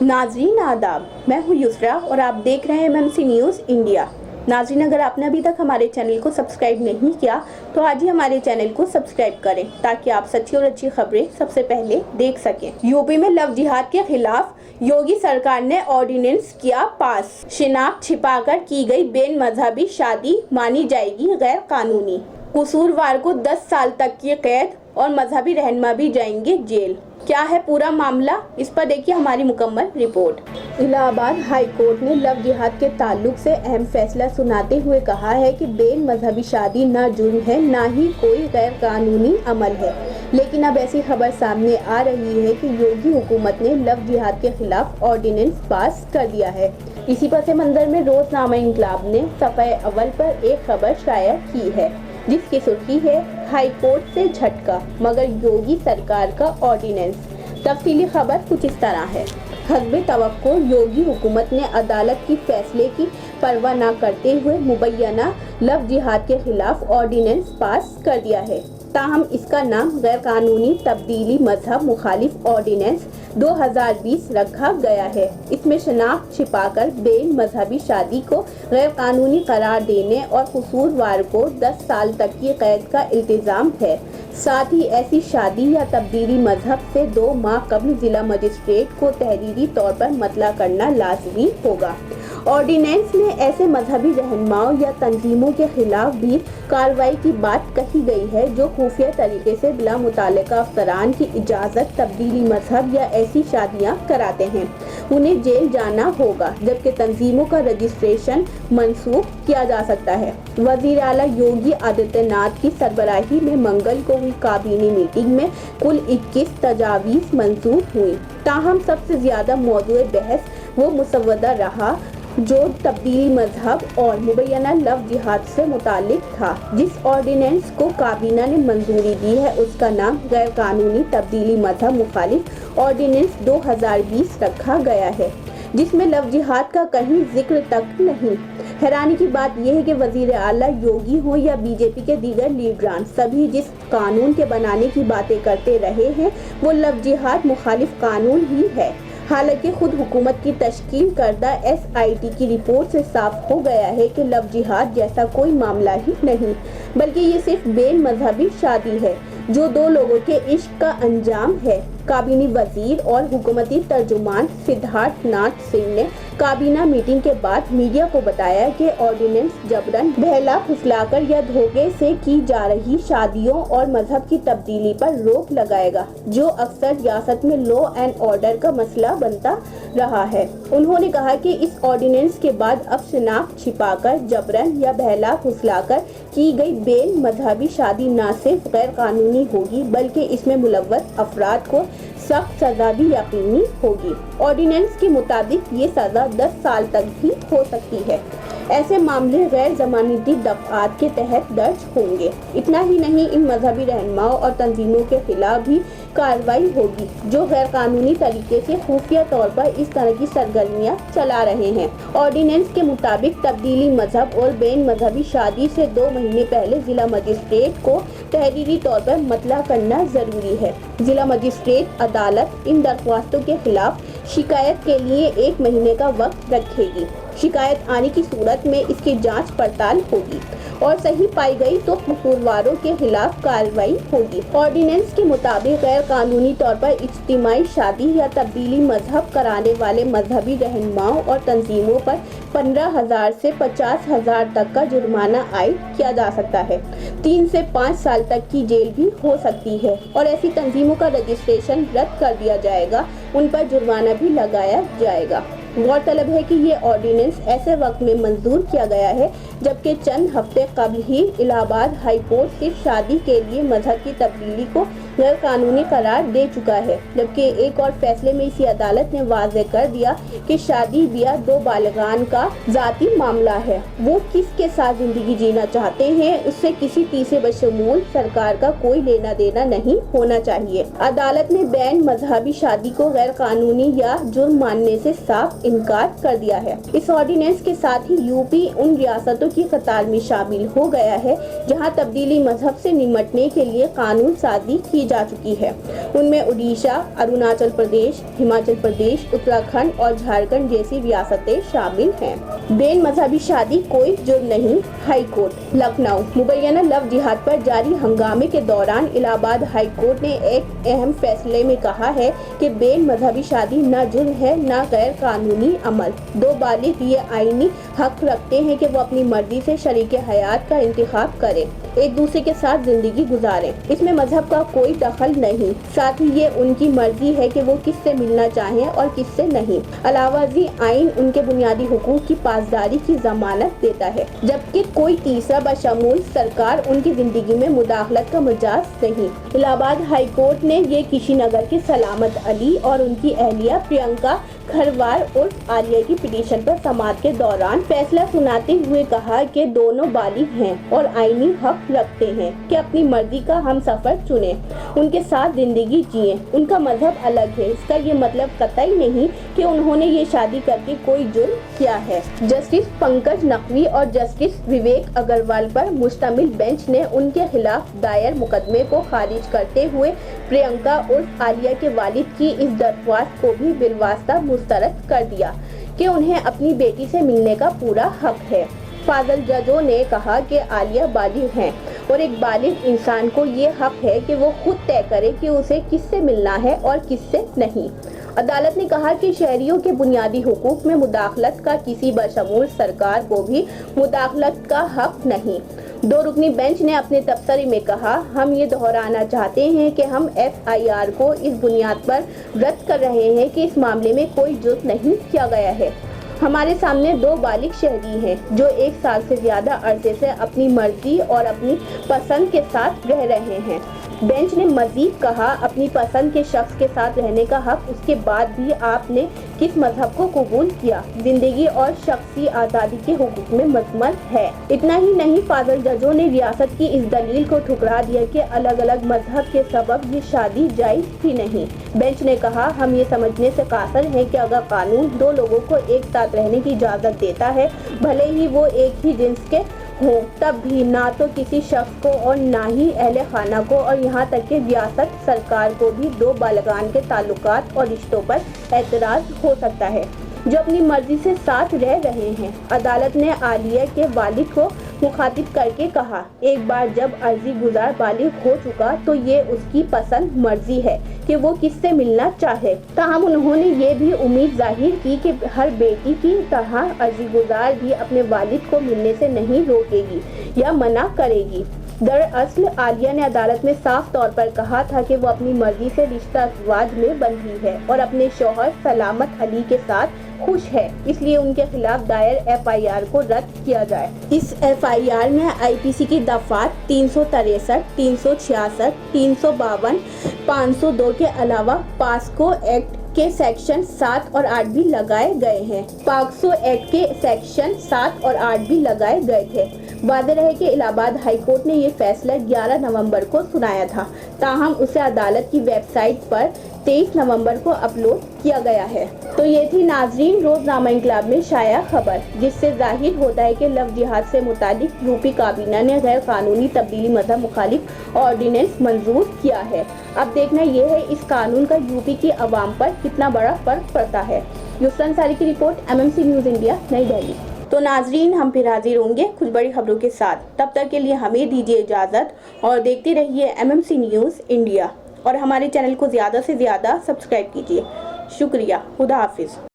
नाज़रीन आदाब, मैं हूँ युसरा और आप देख रहे हैं MMC न्यूज़ इंडिया। नाज़रीन, अगर आपने अभी तक हमारे चैनल को सब्सक्राइब नहीं किया तो आज ही हमारे चैनल को सब्सक्राइब करें ताकि आप सच्ची और अच्छी खबरें सबसे पहले देख सकें। यूपी में लव जिहाद के खिलाफ योगी सरकार ने ऑर्डिनेंस किया पास। शिनाख्त छिपाकर की गई बेन मजहबी शादी मानी जाएगी गैर कानूनी। कसूरवार को 10 साल तक की कैद और मजहबी रहनुमा भी जाएंगे जेल। क्या है पूरा मामला, इस पर देखिए हमारी मुकम्मल रिपोर्ट। इलाहाबाद हाई कोर्ट ने लव जिहाद के ताल्लुक से अहम फैसला सुनाते हुए कहा है कि बेन मजहबी शादी ना जुर्म है, ना ही कोई गैर कानूनी अमल है। लेकिन अब ऐसी खबर सामने आ रही है कि योगी हुकूमत ने लव जिहाद के खिलाफ ऑर्डिनेंस पास कर दिया है। इसी पस मंजर में रोजनामा इंकलाब ने सफ़े अव्वल पर एक खबर शाया की है जिसकी सुर्खी है हाई कोर्ट से झटका मगर योगी सरकार का ऑर्डिनेंस। तफसीली खबर कुछ इस तरह है। हस्बे तवक्को योगी हुकूमत ने अदालत की फैसले की परवाह न करते हुए मुबैना लव जिहाद के खिलाफ ऑर्डिनेंस पास कर दिया है। ताहम इसका नाम गैर कानूनी तब्दीली मजहब मुखालिफ ऑर्डिनेंस 2020 रखा गया है। इसमें शनाख्त छिपाकर बेन मजहबी शादी को गैर कानूनी करार देने और कसूरवार को 10 साल तक की कैद का इल्तिजाम है। साथ ही ऐसी शादी या तब्दीली मजहब से 2 माह कबल जिला मजिस्ट्रेट को तहरीरी तौर पर मतला करना लाजमी होगा। ऑर्डिनेंस में ऐसे मजहबी रहनुमाओं या तंजीमों के खिलाफ भी कार्रवाई की बात कही गई है जो खुफिया तरीके से बिला मुतालिका अफसरान की इजाज़त तब्दीली मजहब या ऐसी शादियां कराते हैं। उन्हें जेल जाना होगा, जबकि तंजीमों का रजिस्ट्रेशन मनसूख किया जा सकता है। वज़ीर आला योगी आदित्यनाथ की सरबराही में मंगल को हुई काबीना मीटिंग में कुल 21 तजावीज़ मंजूर हुई। ताहम सबसे ज़्यादा मौजूद बहस वो मुसव्वदा रहा जो तब्दीली मजहब और मुबैना लव जिहाद से मुतालिक था। जिस ऑर्डिनेंस को काबीना ने मंजूरी दी है उसका नाम गैर कानूनी तब्दीली मजहब मुखालिफ ऑर्डिनेंस 2020 रखा गया है, जिसमें लव जिहाद का कहीं जिक्र तक नहीं। हैरानी की बात यह है कि वज़ीर आला योगी हो या बीजेपी के दीगर लीडरान, सभी जिस कानून के बनाने की बातें करते रहे हैं वो लव जिहाद मुखालिफ कानून ही है। हालांकि खुद हुकूमत की तश्कील करदा SIT की रिपोर्ट से साफ हो गया है कि लव जिहाद जैसा कोई मामला ही नहीं, बल्कि ये सिर्फ बेन मजहबी शादी है जो 2 लोगों के इश्क का अंजाम है। काबीनी वजीर और हुकूमती तर्जुमान सिद्धार्थ नाथ सिंह ने काबीना मीटिंग के बाद मीडिया को बताया कि ऑर्डिनेंस जबरन बहला फुसलाकर या धोखे से की जा रही शादियों और मजहब की तब्दीली पर रोक लगाएगा, जो अक्सर रियासत में लॉ एंड ऑर्डर का मसला बनता रहा है। उन्होंने कहा कि इस ऑर्डिनेंस के बाद अब शिनाख्त छिपाकर जबरन या बहला फुसलाकर की गई बेन मजहबी शादी न सिर्फ गैर कानूनी होगी बल्कि इसमें मुलव्वस अफराद को सख्त सजा भी यकीनी होगी। ऑर्डिनेंस के मुताबिक ये सजा 10 साल तक भी हो सकती है। ऐसे मामले गैर जमानती दफात के तहत दर्ज होंगे। इतना ही नहीं, इन मजहबी रहनुमाओं और तंजीमों के खिलाफ भी कार्रवाई होगी जो गैर कानूनी तरीके से खुफिया तौर पर इस तरह की सरगर्मियां चला रहे हैं। ऑर्डिनेंस के मुताबिक तब्दीली मजहब और बेन मजहबी शादी से 2 महीने पहले जिला मजिस्ट्रेट को तहरीरी तौर पर मतला करना जरूरी है। जिला मजिस्ट्रेट अदालत इन दरख्वास्तों के खिलाफ शिकायत के लिए 1 महीने का वक्त रखेगी। शिकायत आने की सूरत में इसकी जांच पड़ताल होगी और सही पाई गई तो कसूरवारों के खिलाफ कार्रवाई होगी। ऑर्डिनेंस के मुताबिक गैर कानूनी तौर पर इज्तिमाई शादी या तब्दीली मजहब कराने वाले मजहबी रहनुमाओं और तंजीमों पर 15,000 से 50,000 तक का जुर्माना आयद किया जा सकता है। 3 से 5 साल तक की जेल भी हो सकती है और ऐसी तंजीमों का रजिस्ट्रेशन रद्द कर दिया जाएगा, उन पर जुर्माना भी लगाया जाएगा। गौरतलब है कि ये ऑर्डिनेंस ऐसे वक्त में मंजूर किया गया है जबकि चंद हफ्ते कबल ही इलाहाबाद हाई कोर्ट सिर्फ शादी के लिए मजहब की तब्दीली को गैर कानूनी करार दे चुका है, जबकि एक और फैसले में इसी अदालत ने वाज़ेह कर दिया कि शादी ब्याह 2 बालिगान का ज़ाती मामला है। वो किसके साथ जिंदगी जीना चाहते हैं उससे किसी तीसरे बशमूल सरकार का कोई लेना देना नहीं होना चाहिए। अदालत ने बेन मजहबी शादी को गैर कानूनी या जुर्म मानने से साफ इनकार कर दिया है। इस ऑर्डिनेंस के साथ ही यूपी उन रियासतों کی قطار میں شامل ہو گیا ہے جہاں تبدیلی مذہب سے نمٹنے کے لیے قانون سازی کی جا چکی ہے۔ ان میں اڈیشہ، اروناچل پردیش، ہماچل پردیش، اتراکھنڈ اور جھارکھنڈ جیسی ریاستیں شامل ہیں۔ بین مذہبی شادی کوئی جرم نہیں، ہائی کورٹ۔ لکھنؤ، مبینہ لو جہاد پر جاری ہنگامے کے دوران الہ آباد ہائی کورٹ نے ایک اہم فیصلے میں کہا ہے کہ بین مذہبی شادی نہ جرم ہے نہ غیر قانونی عمل۔ دو بالغ یہ آئینی حق رکھتے ہیں کہ وہ اپنی مرضی سے شریک حیات کا انتخاب کریں، ایک دوسرے کے ساتھ زندگی گزاریں۔ اس میں مذہب کا کوئی دخل نہیں، ساتھ ہی یہ ان کی مرضی ہے کہ وہ کس سے ملنا چاہیں اور کس سے نہیں۔ علاوہ ازیں آئین ان کے بنیادی حقوق کی پاسداری کی ضمانت دیتا ہے، جبکہ کوئی تیسرا بشمول سرکار ان کی زندگی میں مداخلت کا مجاز نہیں۔ الہ آباد ہائی کورٹ نے یہ کشی نگر کے سلامت علی اور ان کی اہلیہ پرینکا کھروار عرف عالیہ کی پٹیشن پر سماعت کے دوران فیصلہ سناتے ہوئے کہا کہ دونوں بالغ ہیں اور آئینی حق رکھتے ہیں کہ اپنی مرضی کا ہم سفر چنیں، ان کے ساتھ زندگی جئیں۔ ان کا مذہب الگ ہے، اس کا یہ مطلب قطعی نہیں کہ انہوں نے یہ شادی کر کے کوئی جرم کیا ہے۔ جسٹس پنکج نقوی اور جسٹس وویک اگروال پر مشتمل بینچ نے ان کے خلاف دائر مقدمے کو خارج کرتے ہوئے پرینکا عرف عالیہ کے والد کی اس درخواست کو بھی بالواسطہ مسترد کر دیا کہ انہیں اپنی بیٹی سے ملنے کا پورا حق ہے۔ فاضل ججوں نے کہا کہ عالیہ بالغ ہیں اور ایک بالغ انسان کو یہ حق ہے کہ وہ خود طے کرے کہ اسے کس سے ملنا ہے اور کس سے نہیں۔ عدالت نے کہا کہ شہریوں کے بنیادی حقوق میں مداخلت کا کسی بشمول سرکار کو بھی مداخلت کا حق نہیں۔ دو رکنی بینچ نے اپنے تبصرے میں کہا، ہم یہ دہرانا چاہتے ہیں کہ ہم FIR کو اس بنیاد پر رد کر رہے ہیں کہ اس معاملے میں کوئی جرم نہیں کیا گیا ہے۔ ہمارے سامنے دو بالغ شہری ہیں جو 1 سال سے زیادہ عرصے سے اپنی مرضی اور اپنی پسند کے ساتھ رہ رہے ہیں۔ بینچ نے مزید کہا، اپنی پسند کے شخص کے ساتھ رہنے کا حق، اس کے بعد بھی آپ نے کس مذہب کو قبول کیا، زندگی اور شخصی آزادی کے حقوق میں مضمن ہے۔ اتنا ہی نہیں، فاضل ججوں نے ریاست کی اس دلیل کو ٹھکرا دیا کہ الگ الگ مذہب کے سبب یہ شادی جائز ہی نہیں۔ بینچ نے کہا، ہم یہ سمجھنے سے قاصر ہیں کہ اگر قانون دو لوگوں کو ایک ساتھ رہنے کی اجازت دیتا ہے، بھلے ہی وہ ایک ہی جنس کے ہوں، تب بھی نہ تو کسی شخص کو اور نہ ہی اہل خانہ کو اور یہاں تک کہ ریاست سرکار کو بھی دو بالغان کے تعلقات اور رشتوں پر اعتراض ہو سکتا ہے جو اپنی مرضی سے ساتھ رہ رہے ہیں۔ عدالت نے عالیہ کے والد کو مخاطب کر کے کہا، ایک بار جب عرضی گزار بالغ ہو چکا تو یہ اس کی پسند مرضی ہے کہ وہ کس سے ملنا چاہے۔ تاہم انہوں نے یہ بھی امید ظاہر کی کہ ہر بیٹی کی طرح عرضی گزار بھی اپنے والد کو ملنے سے نہیں روکے گی یا منع کرے گی۔ دراصل عالیہ نے عدالت میں صاف طور پر کہا تھا کہ وہ اپنی مرضی سے رشتہ ازدواج میں بندھی ہے اور اپنے شوہر سلامت علی کے ساتھ خوش ہے، اس لیے ان کے خلاف دائر FIR کو رد کیا جائے۔ اس FIR میں IPC کی دفعات 363، 366، 352، 502 کے علاوہ پاسکو ایکٹ کے سیکشن 7 اور 8 بھی لگائے گئے ہیں۔ پاکسو ایکٹ کے سیکشن 7 اور 8 بھی لگائے گئے تھے۔ واضح رہے کہ الہ آباد ہائی کورٹ نے یہ فیصلہ 11 نومبر کو سنایا تھا، تاہم اسے عدالت کی ویب سائٹ پر 23 نومبر کو اپلوڈ کیا گیا ہے۔ تو یہ تھی ناظرین روزنامہ انقلاب میں شائع خبر، جس سے ظاہر ہوتا ہے کہ لو جہاد سے متعلق یوپی کابینہ نے غیر قانونی تبدیلی مذہب مخالف آرڈیننس منظور کیا ہے۔ اب دیکھنا یہ ہے اس قانون کا یوپی کی عوام پر کتنا بڑا فرق پڑتا ہے۔ یسرا انصاری کی رپورٹ، MMC نیوز انڈیا، نئی دہلی۔ تو ناظرین، ہم پھر حاضر ہوں گے کچھ بڑی خبروں کے ساتھ، تب تک کے لیے ہمیں دیجیے اجازت اور دیکھتے رہیے MMC نیوز انڈیا اور ہمارے چینل کو زیادہ سے زیادہ سبسکرائب کیجیے۔ شکریہ، خدا حافظ۔